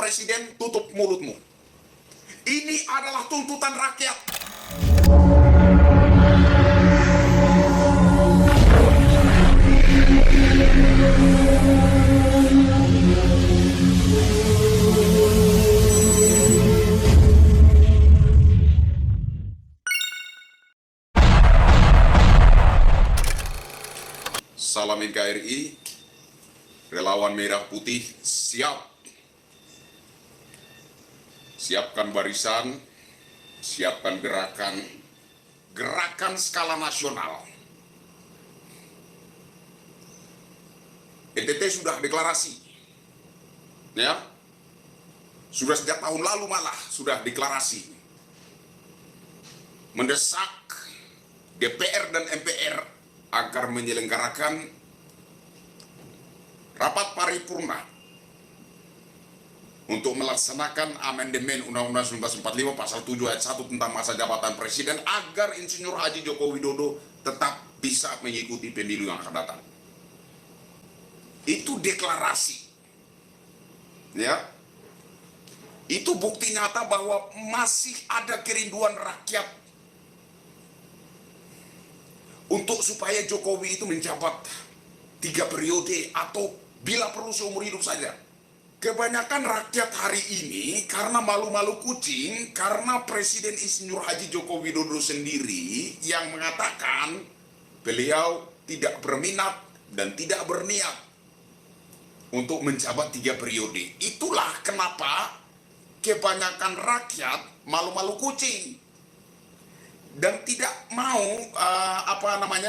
Presiden, tutup mulutmu. Ini adalah tuntutan rakyat. Salam NKRI, relawan merah putih siap. Siapkan barisan, siapkan gerakan skala nasional. NTT sudah deklarasi, ya, sudah sejak tahun lalu malah sudah deklarasi, mendesak DPR dan MPR agar menyelenggarakan rapat paripurna untuk melaksanakan amandemen Undang-Undang 1945 pasal 7 ayat 1 tentang masa jabatan presiden agar Insinyur Haji Joko Widodo tetap bisa mengikuti pemilu yang akan datang. Itu deklarasi, ya. Itu bukti nyata bahwa masih ada kerinduan rakyat untuk supaya Jokowi itu menjabat 3 periode atau bila perlu seumur hidup saja. Kebanyakan rakyat hari ini karena malu-malu kucing, karena Presiden Insinyur Haji Joko Widodo sendiri yang mengatakan beliau tidak berminat dan tidak berniat untuk menjabat 3 periode. Itulah kenapa kebanyakan rakyat malu-malu kucing dan tidak mau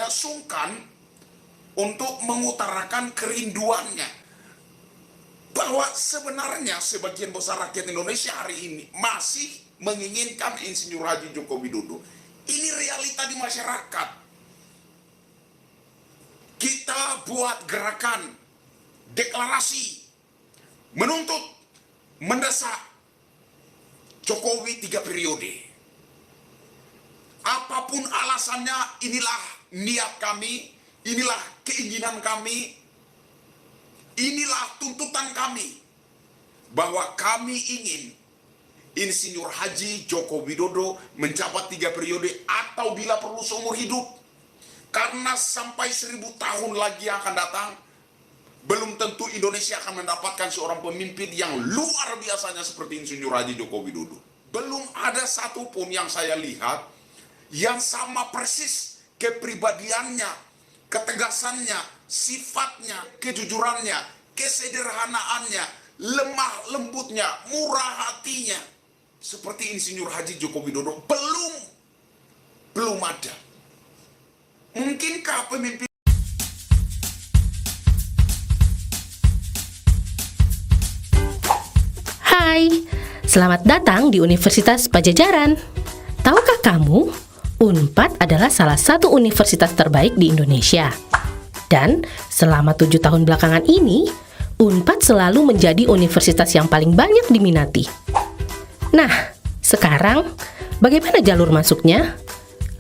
sungkan untuk mengutarakan kerinduannya bahwa sebenarnya sebagian besar rakyat Indonesia hari ini masih menginginkan Insinyur Haji Joko Widodo. Ini realita di masyarakat. Kita buat gerakan, deklarasi, menuntut, mendesak Jokowi 3 periode. Apapun alasannya, inilah niat kami, inilah keinginan kami, inilah tuntutan kami, bahwa kami ingin Insinyur Haji Joko Widodo menjabat 3 periode atau bila perlu seumur hidup. Karena sampai 1000 tahun lagi yang akan datang, belum tentu Indonesia akan mendapatkan seorang pemimpin yang luar biasanya seperti Insinyur Haji Joko Widodo. Belum ada satupun yang saya lihat yang sama persis kepribadiannya, ketegasannya, sifatnya, kejujurannya, kesederhanaannya, lemah lembutnya, murah hatinya seperti Insinyur Haji Joko Widodo. Belum ada. Mungkinkah pemimpin Hai, selamat datang di Universitas Padjadjaran. Tahukah kamu, Unpad adalah salah satu universitas terbaik di Indonesia. Dan selama 7 tahun belakangan ini, Unpad selalu menjadi universitas yang paling banyak diminati. Nah, sekarang bagaimana jalur masuknya?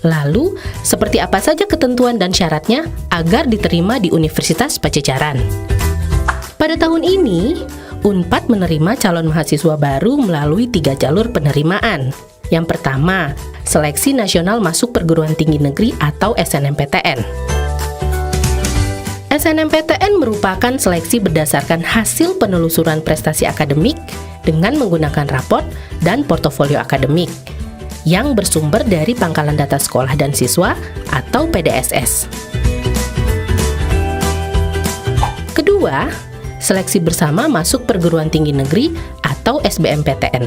Lalu, seperti apa saja ketentuan dan syaratnya agar diterima di Universitas Padjadjaran? Pada tahun ini, Unpad menerima calon mahasiswa baru melalui 3 jalur penerimaan. Yang pertama, Seleksi Nasional Masuk Perguruan Tinggi Negeri atau SNMPTN. SNMPTN merupakan seleksi berdasarkan hasil penelusuran prestasi akademik dengan menggunakan raport dan portofolio akademik yang bersumber dari Pangkalan Data Sekolah dan Siswa atau PDSS. Kedua, Seleksi Bersama Masuk Perguruan Tinggi Negeri atau SBMPTN.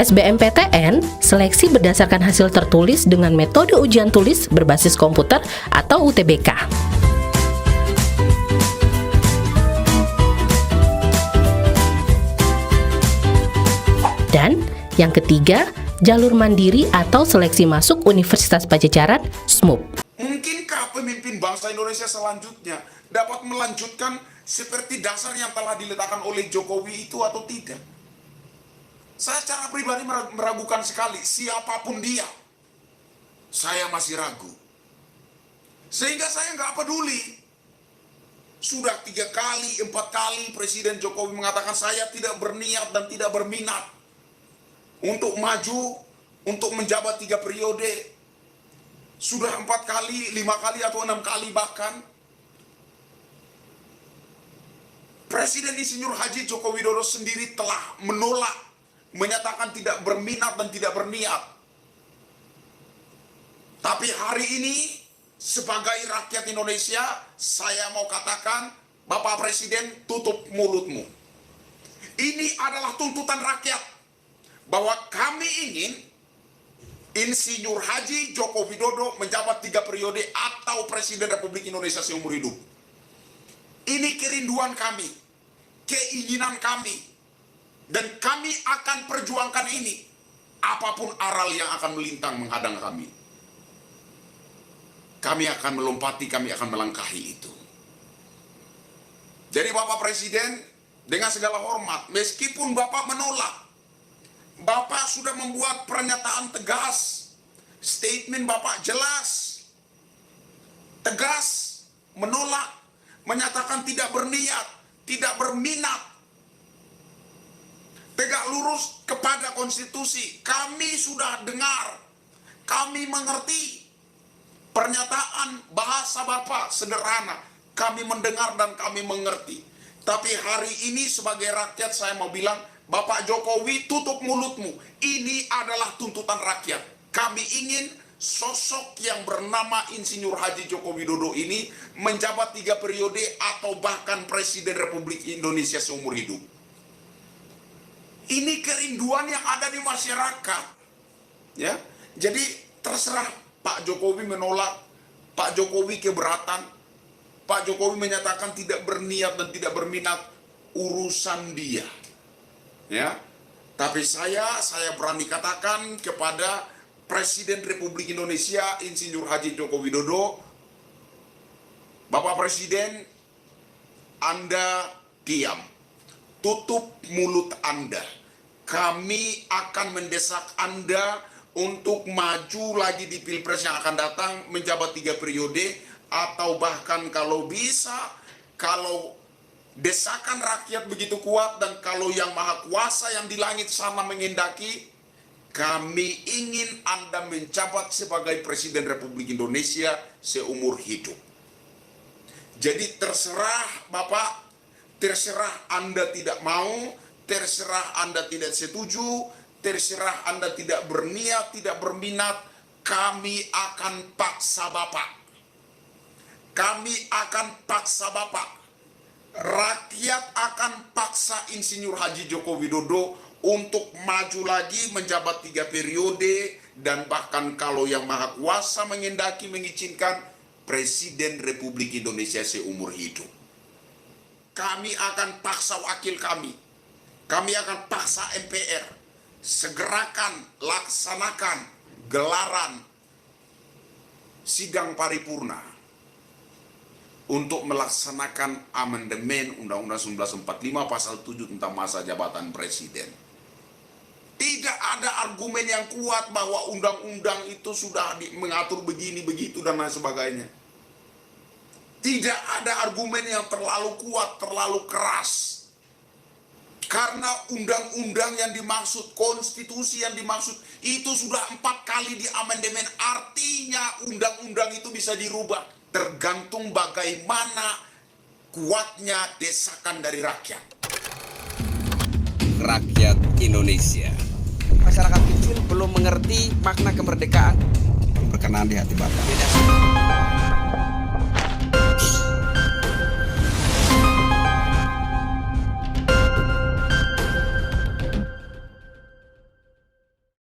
SBMPTN seleksi berdasarkan hasil tertulis dengan metode ujian tulis berbasis komputer atau UTBK. Dan yang ketiga, jalur mandiri atau seleksi masuk Universitas Padjadjaran (SMUP). Mungkinkah pemimpin bangsa Indonesia selanjutnya dapat melanjutkan seperti dasar yang telah diletakkan oleh Jokowi itu atau tidak? Saya secara pribadi meragukan sekali siapapun dia. Saya masih ragu. Sehingga saya nggak peduli. Sudah 3 kali, 4 kali Presiden Jokowi mengatakan saya tidak berniat dan tidak berminat untuk maju, untuk menjabat 3 periode. Sudah 4 kali, 5 kali atau 6 kali bahkan. Presiden Insinyur Haji Joko Widodo sendiri telah menolak, menyatakan tidak berminat dan tidak berniat. Tapi hari ini, sebagai rakyat Indonesia, saya mau katakan, Bapak Presiden, tutup mulutmu. Ini adalah tuntutan rakyat, bahwa kami ingin Insinyur Haji Joko Widodo menjabat 3 periode atau Presiden Republik Indonesia seumur hidup. Ini kerinduan kami, keinginan kami, dan kami akan perjuangkan ini, apapun aral yang akan melintang menghadang kami. Kami akan melompati, kami akan melangkahi itu. Jadi Bapak Presiden, dengan segala hormat, meskipun Bapak menolak, Bapak sudah membuat pernyataan tegas, statement Bapak jelas, tegas, menolak, menyatakan tidak berniat, tidak berminat, tegak lurus kepada konstitusi. Kami sudah dengar, kami mengerti. Pernyataan bahasa Bapak sederhana, kami mendengar dan kami mengerti. Tapi hari ini sebagai rakyat saya mau bilang, Bapak Jokowi, tutup mulutmu. Ini adalah tuntutan rakyat. Kami ingin sosok yang bernama Insinyur Haji Joko Widodo ini menjabat 3 periode atau bahkan Presiden Republik Indonesia seumur hidup. Ini kerinduan yang ada di masyarakat. Ya, jadi terserah Pak Jokowi menolak, Pak Jokowi keberatan, Pak Jokowi menyatakan tidak berniat dan tidak berminat, urusan dia. Ya, tapi saya berani katakan kepada Presiden Republik Indonesia Insinyur Haji Joko Widodo, Bapak Presiden, Anda diam, tutup mulut Anda. Kami akan mendesak Anda untuk maju lagi di Pilpres yang akan datang, menjabat 3 periode, atau bahkan kalau bisa, kalau desakan rakyat begitu kuat dan kalau yang maha kuasa yang di langit sana mengendaki, kami ingin Anda menjabat sebagai Presiden Republik Indonesia seumur hidup. Jadi terserah Bapak, terserah Anda tidak mau, terserah Anda tidak setuju, terserah Anda tidak berniat, tidak berminat, kami akan paksa Bapak. Kami akan paksa Bapak. Rakyat akan paksa Insinyur Haji Joko Widodo untuk maju lagi menjabat 3 periode, dan bahkan kalau yang maha kuasa mengendaki, mengizinkan, Presiden Republik Indonesia seumur hidup. Kami akan paksa wakil kami. Kami akan paksa MPR. Segerakan, laksanakan gelaran sidang paripurna untuk melaksanakan amandemen Undang-Undang 1945 pasal 7 tentang masa jabatan presiden. Tidak ada argumen yang kuat bahwa undang-undang itu sudah mengatur begini, begitu, dan lain sebagainya. Tidak ada argumen yang terlalu kuat, terlalu keras. Karena undang-undang yang dimaksud, konstitusi yang dimaksud, itu sudah 4 kali diamandemen. Artinya undang-undang itu bisa dirubah. Tergantung bagaimana kuatnya desakan dari rakyat. Rakyat Indonesia. Masyarakat kecil belum mengerti makna kemerdekaan. Berkenan di hati Bapak.